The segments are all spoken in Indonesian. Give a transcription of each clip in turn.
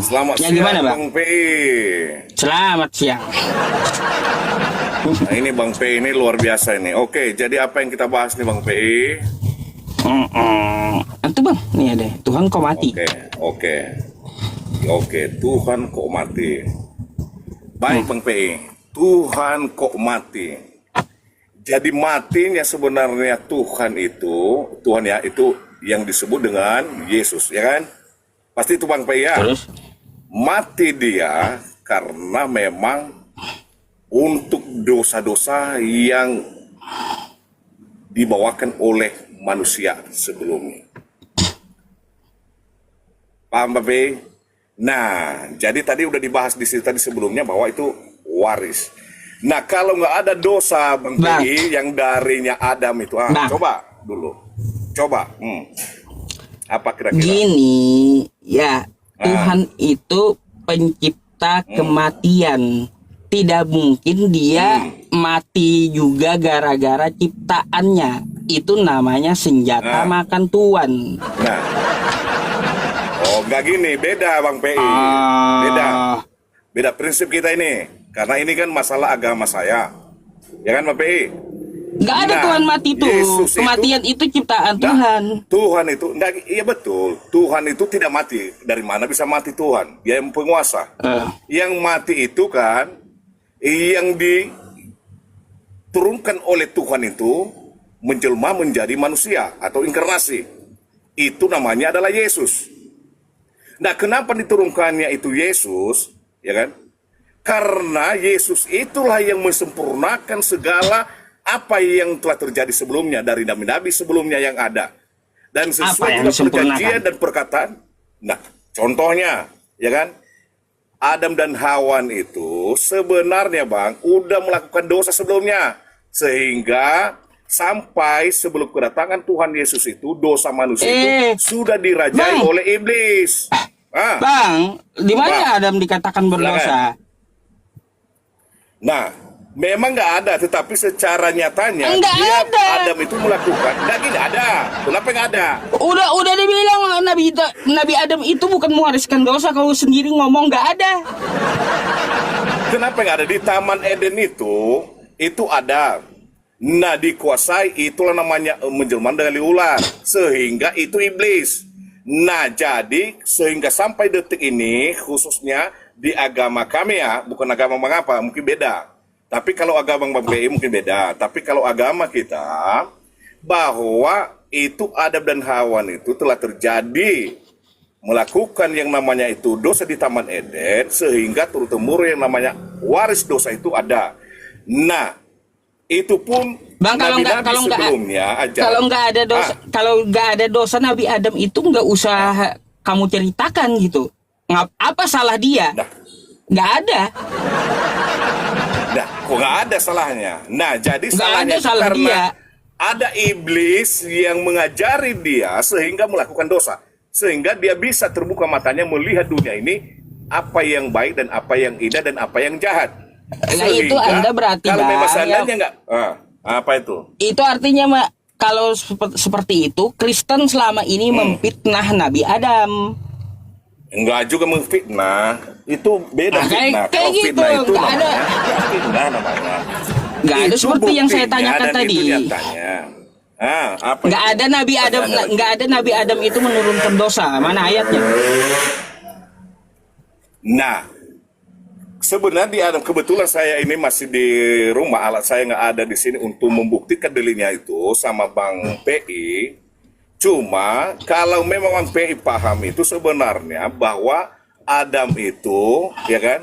Selamat Ya siang gimana, Bang? Bang PI. Selamat siang. Nah, ini Bang PI ini luar biasa ini. Oke, jadi apa yang kita bahas nih Bang PI? Itu Bang, nih ada Tuhan kau mati. Oke, Tuhan kok mati. Baik Bang PI, Tuhan kok mati. Jadi matinya sebenarnya Tuhan ya itu yang disebut dengan Yesus, ya kan? Pasti itu Bang PI ya. Terus? Mati dia karena memang untuk dosa-dosa yang dibawakan oleh manusia sebelumnya. Paham Bang PI? Nah, jadi tadi udah dibahas di situ tadi sebelumnya bahwa itu waris. Nah, kalau nggak ada dosa Bang PI yang darinya Adam itu, coba dulu. Coba. Apa kira-kira? Gini, ya, Tuhan itu pencipta kematian. Tidak mungkin dia mati juga gara-gara ciptaannya. Itu namanya senjata makan tuan. Nah. Oh, nggak gini, beda Bang PI. Beda prinsip kita ini. Karena ini kan masalah agama saya. Ya kan Bang PI? Nggak ada Tuhan mati tuh. Kematian itu ciptaan Tuhan. Tuhan itu, iya betul. Tuhan itu tidak mati. Dari mana bisa mati Tuhan? Dia yang penguasa. Yang mati itu kan, yang diturunkan oleh Tuhan itu menjelma menjadi manusia atau inkarnasi. Itu namanya adalah Yesus. Nah, kenapa diturunkannya itu Yesus? Ya kan? Karena Yesus itulah yang mensempurnakan segala apa yang telah terjadi sebelumnya dari nabi-nabi sebelumnya yang ada. Dan sesuai dengan perjanjian dan perkataan. Nah, contohnya, ya kan? Adam dan Hawa itu sebenarnya Bang, udah melakukan dosa sebelumnya. Sehingga sampai sebelum kedatangan Tuhan Yesus itu, dosa manusia itu sudah dirajai oleh iblis. Bang, di mana Adam dikatakan berdosa? Nah, memang nggak ada, tetapi secara nyatanya Adam itu melakukan. Nggak ada. Kenapa nggak ada? Udah dibilang Nabi Adam itu bukan mewariskan dosa. Kau sendiri ngomong nggak ada. Kenapa nggak ada? Di Taman Eden itu ada. Nah, dikuasai itulah namanya menjelma dari ular, sehingga itu iblis. Nah, jadi sehingga sampai detik ini khususnya di agama kami ya, bukan agama mengapa, mungkin beda. Tapi kalau agama Bang PI mungkin beda. Tapi kalau agama kita, bahwa itu Adam dan Hawa itu telah terjadi melakukan yang namanya itu dosa di Taman Eden, sehingga turun-temurun yang namanya waris dosa itu ada. Nah, itu pun Bang, kalau nggak ada dosa Nabi Adam itu nggak usah kamu ceritakan gitu. Apa salah dia? Nggak ada. Nah, kok nggak ada salahnya? Nah, jadi salahnya itu karena ada iblis yang mengajari dia sehingga melakukan dosa. Sehingga dia bisa terbuka matanya melihat dunia ini apa yang baik dan apa yang indah dan apa yang jahat. Nah, itu Anda berarti kalau memang seandainya nggak, apa itu? Itu artinya kalau seperti itu Kristen selama ini memfitnah Nabi Adam. Enggak juga memfitnah, itu beda fitnah. Kayak gitu, fitnah itu nggak ada. Fitnah namanya. Nggak ada seperti yang saya tanyakan tadi. Nggak ada Nabi Adam itu menurunkan dosa. Mana ayatnya? Nah, sebenarnya di Adam, kebetulan saya ini masih di rumah, alat saya nggak ada di sini untuk membuktikan dalilnya itu sama Bang PI. Cuma kalau memang Bang PI paham itu sebenarnya bahwa Adam itu, ya kan,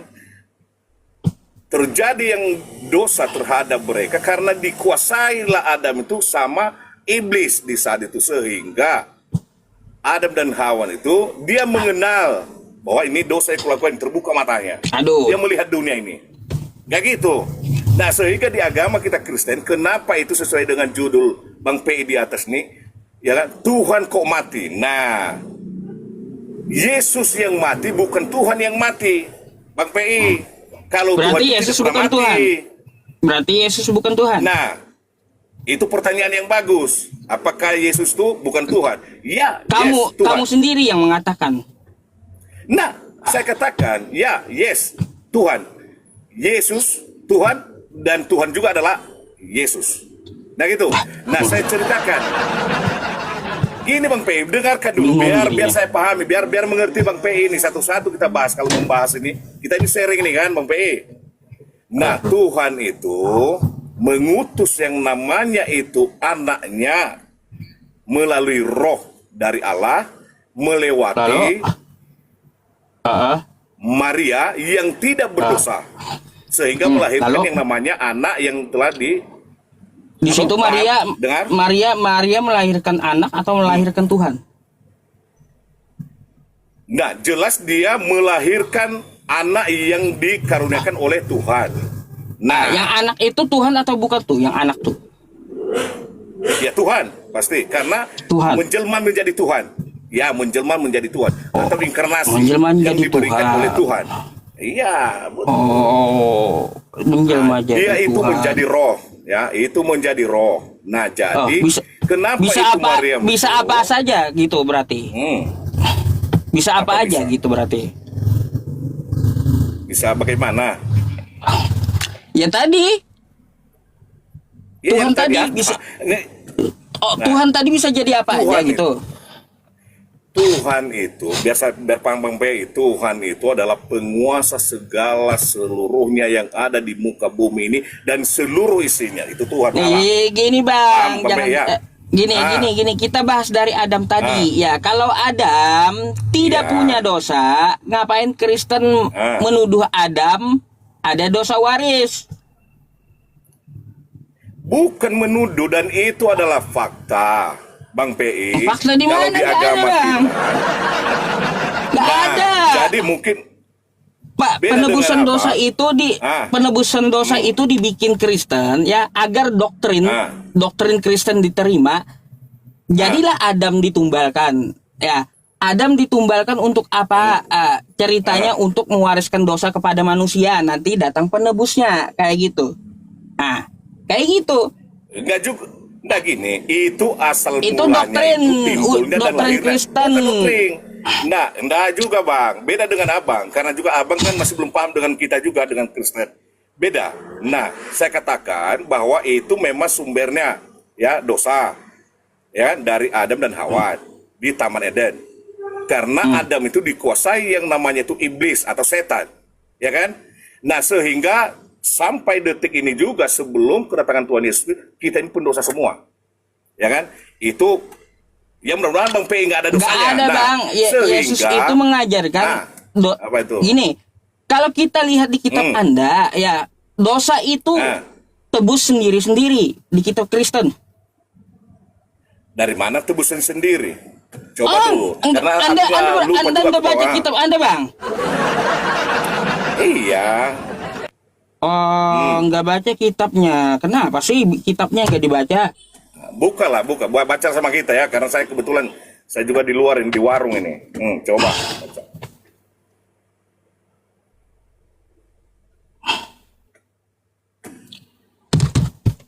terjadi yang dosa terhadap mereka karena dikuasailah Adam itu sama iblis di saat itu, sehingga Adam dan Hawa itu dia mengenal bahwa ini dosa yang kulakukan, terbuka matanya. Dia melihat dunia ini. Gak gitu. Nah, sehingga di agama kita Kristen, kenapa itu sesuai dengan judul Bang PI di atas nih? Ya kan? Tuhan kok mati. Nah, Yesus yang mati bukan Tuhan yang mati. Bang PI. Kalau berarti Tuhan Yesus bukan mati. Tuhan. Berarti Yesus bukan Tuhan. Nah, itu pertanyaan yang bagus. Apakah Yesus itu bukan Tuhan? Ya, kamu sendiri yang mengatakan. Nah, saya katakan, ya, yes, Tuhan. Yesus, Tuhan, dan Tuhan juga adalah Yesus. Nah gitu. Nah saya ceritakan. Gini Bang PI, dengarkan dulu biar saya pahami, biar mengerti Bang PI ini satu-satu kita bahas kalau membahas ini. Kita ini sharing nih kan Bang PI. Nah Tuhan itu mengutus yang namanya itu anaknya melalui roh dari Allah melewati Maria yang tidak berdosa sehingga melahirkan yang namanya anak yang telah di situ Maria melahirkan anak atau melahirkan Tuhan? Nah, jelas dia melahirkan anak yang dikaruniakan oleh Tuhan. Nah, yang anak itu Tuhan atau bukan tuh? Yang anak tuh? Ya Tuhan, pasti karena Tuhan. menjelma menjadi Tuhan. Ya, menjelma menjadi Tuhan atau inkarnasi yang diberikan Tuhan. oleh Tuhan. Iya, betul. Oh, menjelma jadi dia itu Tuhan. menjadi roh, ya, itu menjadi roh. Nah, jadi kenapa bisa itu apa, Maria bisa itu? apa saja gitu berarti? Bisa apa aja bisa? gitu berarti? Bisa bagaimana? Ya tadi. Ya, Tuhan yang tadi apa? bisa. Nah, Tuhan tadi bisa jadi apa aja Tuhan gitu? Tuhan itu biasa berpangpang Tuhan itu adalah penguasa segala seluruhnya yang ada di muka bumi ini dan seluruh isinya itu Tuhan Allah. Gini Bang, Paham, jangan ya? gini kita bahas dari Adam tadi. Ya, kalau Adam tidak punya dosa, ngapain Kristen menuduh Adam ada dosa waris? Bukan menuduh dan itu adalah fakta. Bang PI, fakta di mana? kalau di agama kita, nggak ada. Jadi mungkin Pak, penebusan dosa itu penebusan dosa itu dibikin Kristen ya agar doktrin Kristen diterima. Jadilah Adam ditumbalkan ya. Adam ditumbalkan untuk apa? Ceritanya untuk mewariskan dosa kepada manusia. Nanti datang penebusnya kayak gitu. Nah, kayak gitu. Enggak juga. Nah gini, itu asal itu mulanya doktrin, itu timbulnya dan doktrin lahirnya. Kristen. Nah, enggak juga Bang. Beda dengan Abang. Karena juga Abang kan masih belum paham dengan kita juga, dengan Kristen. Beda. Nah, saya katakan bahwa itu memang sumbernya ya dosa ya dari Adam dan Hawa di Taman Eden. Karena Adam itu dikuasai yang namanya itu iblis atau setan. Ya kan? Nah, sehingga sampai detik ini juga sebelum kedatangan Tuhan Yesus kita ini pendosa semua, ya kan? Itu ya mudah-mudahan Bang PI nggak ada dosanya. Nggak ada Bang. Yesus itu mengajarkan. Apa itu? Gini, kalau kita lihat di kitab Anda, ya dosa itu tebus sendiri-sendiri di kitab Kristen. Dari mana tebusan sendiri? Coba dulu. Karena Anda baca kitab Anda Bang? Iya. Oh, nggak baca kitabnya. Kenapa sih kitabnya nggak dibaca? Buka baca sama kita ya. Karena saya kebetulan saya juga di luar ini di warung ini. Coba. Baca.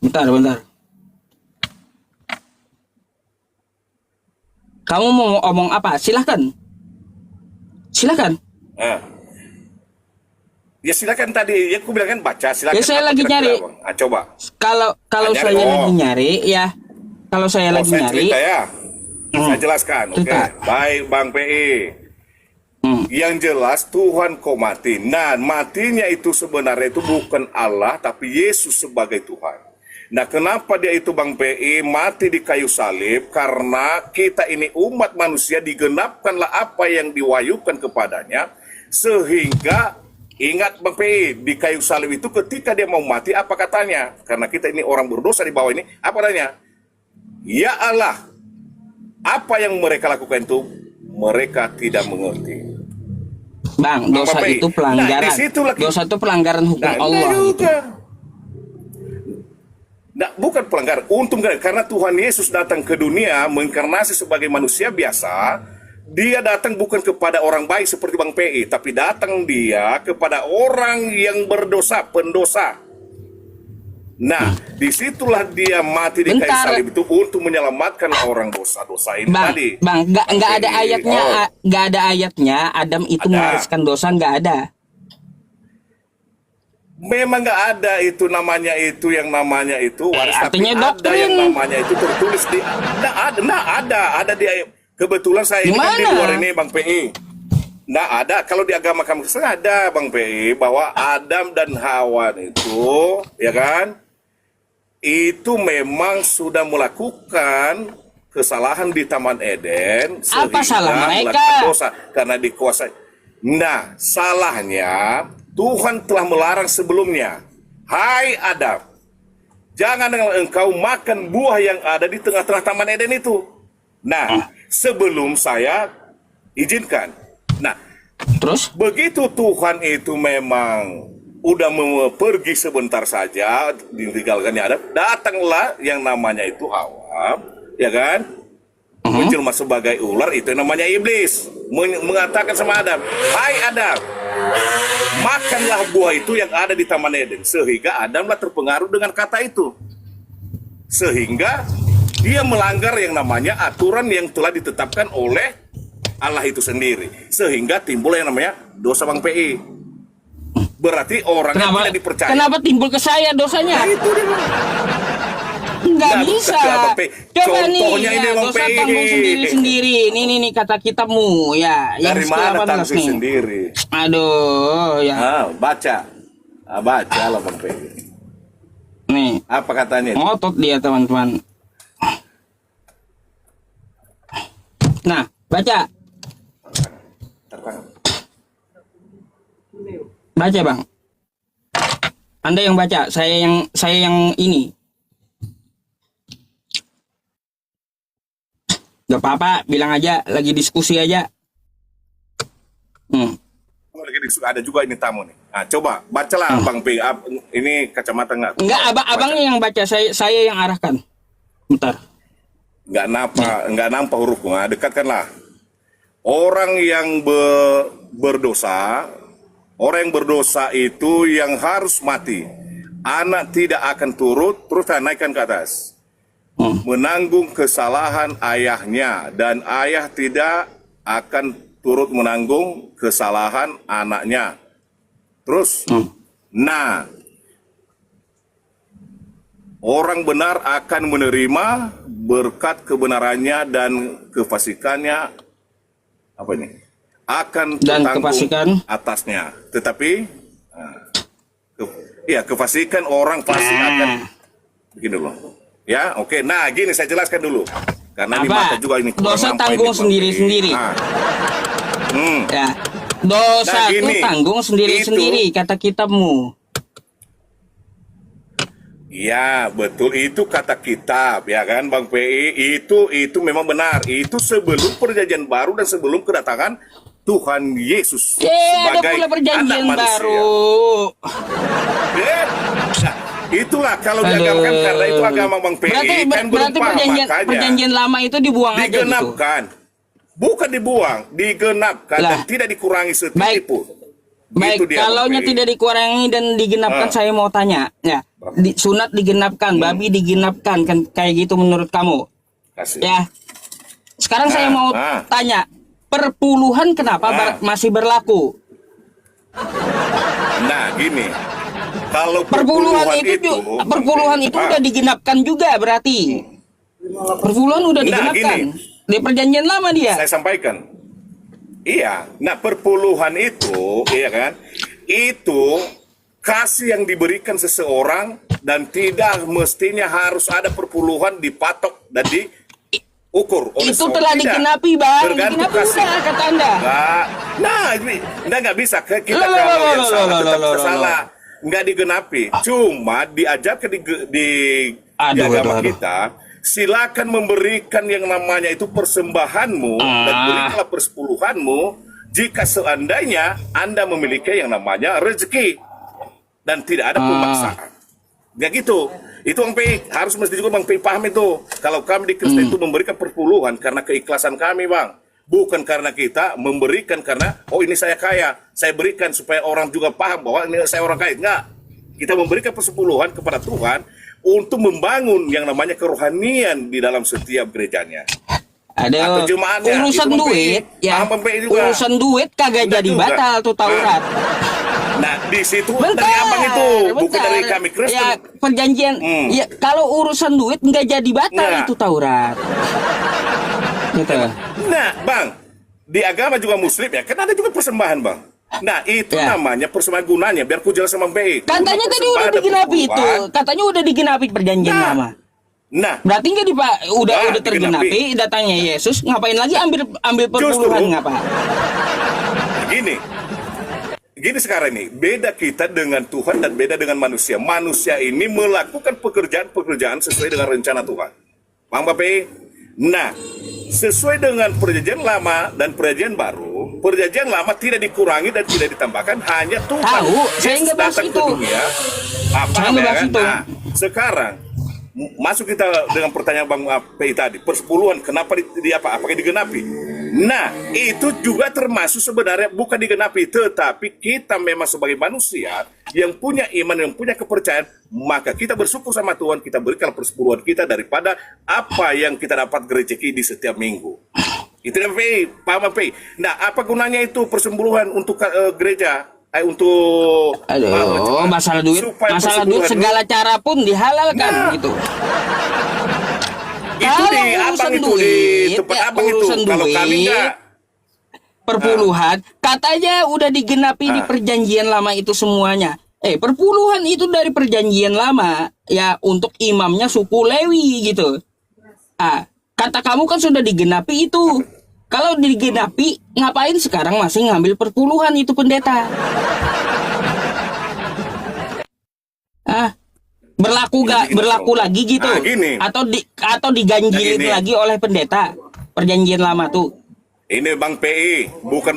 Bentar. Kamu mau ngomong apa? Silahkan. Ya silakan tadi, ya aku bilang kan baca, silakan. Ya saya lagi nyari. Coba. Kalau saya lagi nyari ya, kalau saya lagi nyari. Cerita ya. Saya jelaskan, oke. Baik Bang PI. Yang jelas Tuhan kok mati. Nah, matinya itu sebenarnya itu bukan Allah, tapi Yesus sebagai Tuhan. Nah, kenapa dia itu Bang PI mati di kayu salib? Karena kita ini umat manusia digenapkanlah apa yang diwahyukan kepadanya, sehingga ingat Bang PI, di kayu salib itu ketika dia mau mati, apa katanya? Karena kita ini orang berdosa di bawah ini, apa katanya? Ya Allah, apa yang mereka lakukan itu, mereka tidak mengerti. Bang, dosa itu pelanggaran. Dosa itu pelanggaran hukum Allah. Nah, bukan pelanggaran, untung karena Tuhan Yesus datang ke dunia menginkarnasi sebagai manusia biasa. Dia datang bukan kepada orang baik seperti Bang PI, tapi datang dia kepada orang yang berdosa, pendosa. Nah, disitulah dia mati di kayu salib itu untuk menyelamatkan orang dosa-dosa ini tadi. Bang, nggak ada ayatnya, nggak ada ayatnya Adam itu mewariskan dosa, nggak ada. Memang nggak ada itu namanya itu yang namanya itu waris, artinya tapi doktrin. Ada yang namanya itu tertulis di ada di kebetulan saya ini kan di luar ini Bang PI. Nggak ada, kalau di agama kami ada Bang PI bahwa Adam dan Hawa itu, ya kan, itu memang sudah melakukan kesalahan di Taman Eden. Apa salah mereka? Dosa karena dikuasai. Nah, salahnya Tuhan telah melarang sebelumnya. Hai Adam, jangan engkau makan buah yang ada di tengah-tengah Taman Eden itu. Nah, sebelum saya izinkan. Nah, terus begitu Tuhan itu memang udah pergi sebentar saja, ditinggalkannya Adam, datanglah yang namanya itu Hawa, ya kan? Menjelma sebagai ular, itu yang namanya iblis, mengatakan sama Adam, hai Adam, makanlah buah itu yang ada di Taman Eden. Sehingga Adamlah terpengaruh dengan kata itu, sehingga dia melanggar yang namanya aturan yang telah ditetapkan oleh Allah itu sendiri, sehingga timbul yang namanya dosa Bang PI. Berarti orang yang tidak dipercaya. Kenapa timbul ke saya dosanya? Nah, itu dia. Nggak bisa. Coba Contohnya nih, ini Bang dosa PI. tanggung sendiri-sendiri. Ini kata kitabmu, ya. Dari mana tanggung sendiri? Aduh, ya. Baca. Baca lah Bang PI. Nih. Apa katanya? Ngotot dia, teman-teman. Nah, baca. Baca Bang. Anda yang baca, saya yang ini. Gak apa-apa, bilang aja, lagi diskusi aja. Lagi diskusi, ada juga ini tamu nih. Nah, coba bacalah Bang P. Ini kacamata nggak? Enggak, abangnya yang baca, saya yang arahkan. Bentar. Nggak nampak hurufku. Nah, dekatkanlah. Orang yang berdosa, orang yang berdosa itu yang harus mati. Anak tidak akan turut, terus naikkan ke atas. Menanggung kesalahan ayahnya, dan ayah tidak akan turut menanggung kesalahan anaknya. Terus, nah, orang benar akan menerima berkat kebenarannya dan kefasikannya. Apa ini? Akan tertanggung atasnya. Tetapi, kefasikan orang pasti akan begini loh. Ya, oke. Nah, gini saya jelaskan dulu. Karena di mata juga ini dosa tanggung sendiri-sendiri. Ya. Dosa itu tanggung sendiri-sendiri, kata kitabmu. Ya, betul, itu kata kitab, ya kan Bang PI. Itu memang benar. Itu sebelum perjanjian baru dan sebelum kedatangan Tuhan Yesus sebagai ada pula perjanjian anak manusia. Baru. Nah, itulah kalau diagamkan, karena itu agama Bang PI kan berarti perjanjian lama itu dibuang digenapkan. Aja gitu. Bukan dibuang, digenapkan dan tidak dikurangi sedikit pun. Baik, kalaunya tidak dikurangi dan digenapkan, saya mau tanya, ya, sunat digenapkan, babi digenapkan, kan kayak gitu menurut kamu? Ya, sekarang saya mau tanya, perpuluhan kenapa masih berlaku? Nah, gini, kalau perpuluhan itu udah digenapkan juga berarti. Perpuluhan udah digenapkan. Di perjanjian lama dia. Saya sampaikan. Iya, nah perpuluhan itu, iya kan, itu kasih yang diberikan seseorang dan tidak mestinya harus ada perpuluhan dipatok dan diukur oleh itu telah digenapi, Bang. Tergantung kasih. Udah, kata Anda. Nah, nggak bisa. Kita kalau yang salah tetap salah. Nggak digenapi. Cuma diajarkan di agama kita, silakan memberikan yang namanya itu persembahanmu dan berikanlah persepuluhanmu jika seandainya Anda memiliki yang namanya rezeki dan tidak ada pemaksaan. Ya gitu. Itu Bang Pi, harus mesti juga Bang Pi paham itu. Kalau kami di Kristen itu memberikan perpuluhan karena keikhlasan kami, Bang. Bukan karena kita memberikan karena, oh ini saya kaya, saya berikan supaya orang juga paham bahwa ini saya orang kaya. Enggak. Kita memberikan persepuluhan kepada Tuhan untuk membangun yang namanya kerohanian di dalam setiap gerejanya. Ada urusan duit, ya. Urusan duit kagak jadi juga batal tuh Taurat. Nah, di situ dari abang itu, bukan dari kami Kristen. Ya, perjanjian. Ya, kalau urusan duit nggak jadi batal itu Taurat. Gitu. Nah, Bang, di agama juga Muslim ya, kan ada juga persembahan, Bang. Nah, itu namanya persembahan gunanya, biar ku jelas sama BI. Katanya tadi udah digenapi itu. Katanya udah digenapi perjanjian lama. Nah, berarti nggak udah tergenapi datangnya Yesus, ngapain lagi ambil perpuluhan ngapa? Gini sekarang ini, beda kita dengan Tuhan dan beda dengan manusia. Manusia ini melakukan pekerjaan sesuai dengan rencana Tuhan. Bang Bape? Nah, sesuai dengan perjanjian lama dan perjanjian baru, perjanjian lama tidak dikurangi dan tidak ditambahkan, hanya Tuhan. Tahu, saya nggak bahas itu. Nah, sekarang masuk kita dengan pertanyaan Bang Pei tadi, persepuluhan kenapa apakah digenapi? Nah, itu juga termasuk sebenarnya bukan digenapi, tetapi kita memang sebagai manusia yang punya iman, yang punya kepercayaan, maka kita bersyukur sama Tuhan, kita berikan persepuluhan kita daripada apa yang kita dapat rezeki di setiap minggu. Itu yang Pei, paham Pei. Nah, apa gunanya itu persepuluhan untuk gereja? Untuk masalah duit segala cara pun dihalalkan gitu. Itu di abang itu di tempat abang itu. Kalau kami enggak, perpuluhan katanya udah digenapi di perjanjian lama itu semuanya. Perpuluhan itu dari perjanjian lama ya, untuk imamnya suku Lewi gitu. Kata kamu kan sudah digenapi itu. Kalau digenapi, ngapain sekarang masih ngambil perpuluhan itu pendeta? Berlaku lagi gitu? Atau diganjilin lagi oleh pendeta perjanjian lama tuh? Ini Bang PI, bukan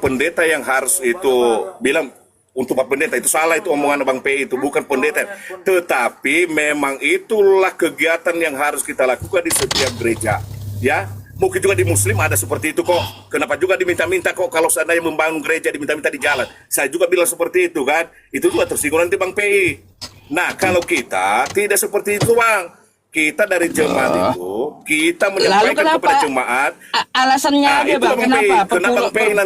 pendeta yang harus itu bilang untuk Pak Pendeta, itu salah, itu omongan Bang PI, itu bukan pendeta. Tetapi memang itulah kegiatan yang harus kita lakukan di setiap gereja, ya. Mungkin juga di Muslim ada seperti itu kok. Kenapa juga diminta-minta kok kalau seandainya membangun gereja diminta-minta di jalan. Saya juga bilang seperti itu kan. Itu juga tersinggung nanti Bang PI. Nah, kalau kita tidak seperti itu Bang. Kita dari jemaat itu, kita menyampaikan kepada jemaat. Alasannya aja Bang, kenapa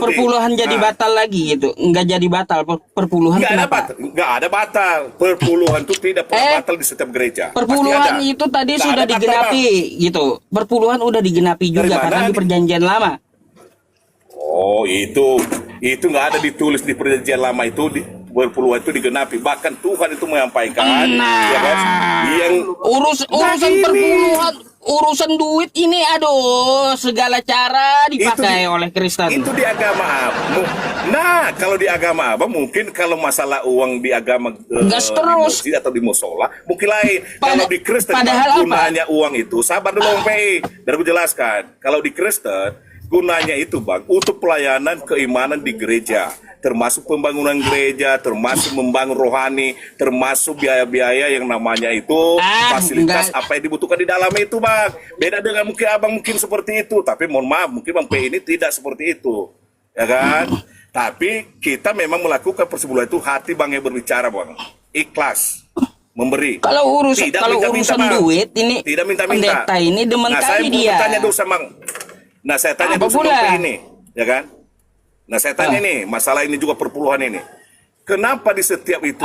perpuluhan jadi batal lagi gitu? Enggak jadi batal, perpuluhan kenapa? Enggak ada batal. Perpuluhan itu tidak pernah batal di setiap gereja. Perpuluhan itu tadi sudah digenapi gitu. Perpuluhan udah digenapi juga karena di perjanjian lama. Oh, itu nggak ada ditulis di perjanjian lama itu perpuluhan itu digenapi. Bahkan Tuhan itu menyampaikan, ya kan? Yang urusan perpuluhan, urusan duit ini, aduh, segala cara dipakai oleh Kristen. Itu di agama Abang. Nah, kalau di agama Abang mungkin kalau masalah uang di agama gas terus di atau di musola mungkin lain. Kalau di Kristen gunanya uang itu, sabar dulu Bang PI, biar aku jelaskan. Kalau di Kristen gunanya itu Bang untuk pelayanan keimanan di gereja, termasuk pembangunan gereja, termasuk membangun rohani, termasuk biaya-biaya yang namanya itu fasilitas apa yang dibutuhkan di dalam itu Bang. Beda dengan mungkin Abang mungkin seperti itu, tapi mohon maaf mungkin Bang P ini tidak seperti itu, ya kan? Tapi kita memang melakukan persepuluhan itu hati Bang yang berbicara Bang, ikhlas memberi. Kalau urusan duit ini tidak minta-minta. Pendeta ini demen kali dia. Saya tanya dulu sama Nah, saya tanya dulu sama ini, ya kan? Nah, saya tanya nih, masalah ini juga perpuluhan ini. Kenapa di setiap itu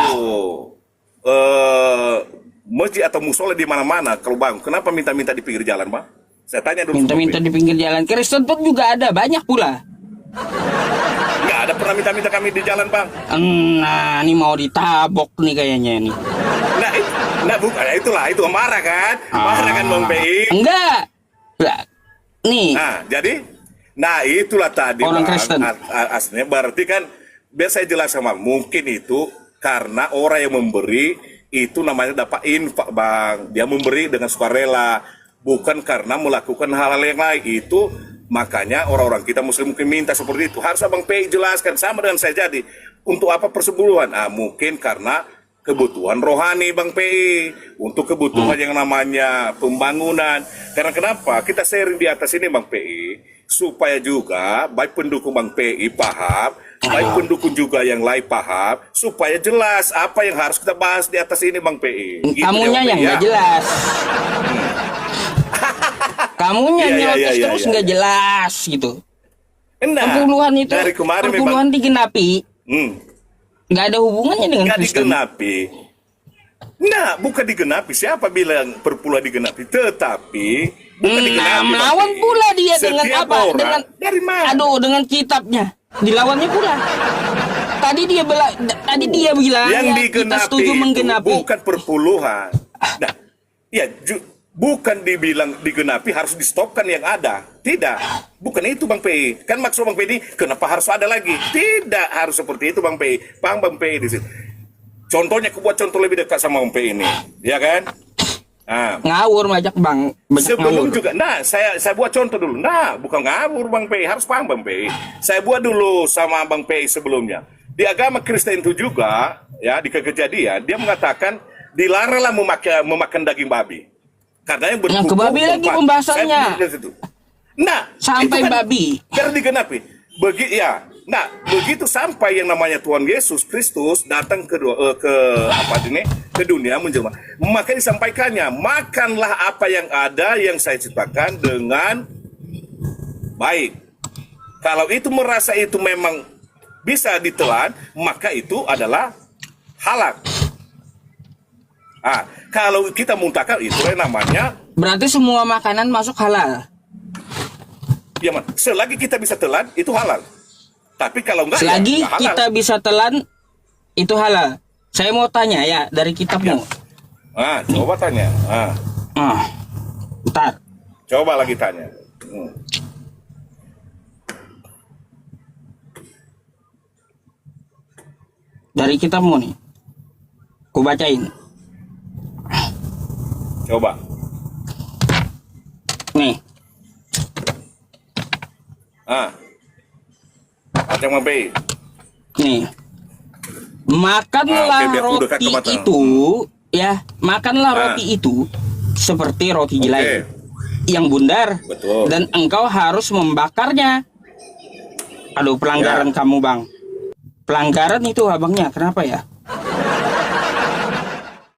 masjid atau musola di mana-mana kalau Bang, kenapa minta-minta di pinggir jalan, Bang? Saya tanya dulu. Minta-minta di pinggir jalan. Kristen pun juga ada, banyak pula. Nggak ada pernah minta-minta kami di jalan, Bang. Nah, ini mau ditabok nih kayaknya nih. Nah, bukan, itu marah kan? Marah kan Bang PI? Enggak. Nih. Nah, jadi, itulah tadi orang Kristen. Aslinya berarti kan, biar saya jelas sama, mungkin itu karena orang yang memberi itu namanya dapat infak Bang. Dia memberi dengan sukarela, bukan karena melakukan hal-hal yang lain. Itu makanya orang-orang kita Muslim mungkin minta seperti itu. Harus Abang PI jelaskan sama dengan saya jadi. Untuk apa persepuluhan? Mungkin karena kebutuhan rohani Bang PI, untuk kebutuhan yang namanya pembangunan. Karena kenapa? Kita sharing di atas ini Bang PI, supaya juga baik pendukung Bang PI paham supaya pendukung juga yang lain paham, supaya jelas apa yang harus kita bahas di atas ini, Bang PI. Gitu Kamunya yang nggak jelas. Kamunya nyeloteh terus nggak jelas gitu. Perpuluhan itu, dari kemarin perpuluhan digenapi, nggak ada hubungannya dengan nggak Kristen. digenapi. Nah, bukan digenapi. Siapa bilang perpuluhan digenapi? Tetapi bukan digenapi. Melawan pula dia dengan setiap apa? orang, Dengan dari mana? aduh, dengan kitabnya. Dilawannya pula. Tadi dia bilang Yang ya, digenapi kita setuju itu menggenapi. bukan perpuluhan. Nah, ya bukan dibilang digenapi harus di-stopkan yang ada. Tidak. Bukan itu, Bang PI. Kan maksud Bang PI, kenapa harus ada lagi? Tidak harus seperti itu, Bang PI. Paham Bang PI di situ. Contohnya, aku buat contoh lebih dekat sama Bang PI ini, ya kan? Nah, Ngawur banyak Bang. sebelum Ngawur. juga, nah saya buat contoh dulu. Nah, bukan ngawur Bang PI, harus paham Bang PI. Saya buat dulu sama Bang PI sebelumnya. Di agama Kristen itu juga, ya di Kejadian, dia mengatakan dilaranglah memakan daging babi. Karena yang Yang ke babi lagi pembahasannya. Nah, Sampai itu kan babi. karena digenapi. Nah, begitu sampai yang namanya Tuhan Yesus Kristus datang ke dunia menjelma, maka disampaikannya, makanlah apa yang ada yang saya ciptakan dengan baik. Kalau itu merasa itu memang bisa ditelan, maka itu adalah halal. Kalau kita muntahkan, itu namanya, Berarti semua makanan masuk halal. ya man, selagi kita bisa telan itu halal. Tapi kalau enggak, Selagi ya, kita bisa telan, itu halal. Saya mau tanya ya, dari kitabmu. Coba tanya. Bentar. Coba lagi tanya. Dari kitabmu nih. Ku bacain. Coba. Nih. Macam apa? Nih. Makanlah biar aku dekat roti ke mata. itu, ya, makanlah roti itu seperti roti jelai yang bundar. Betul. Dan engkau harus membakarnya. Aduh, pelanggaran kamu, Bang. Pelanggaran itu abangnya, kenapa ya?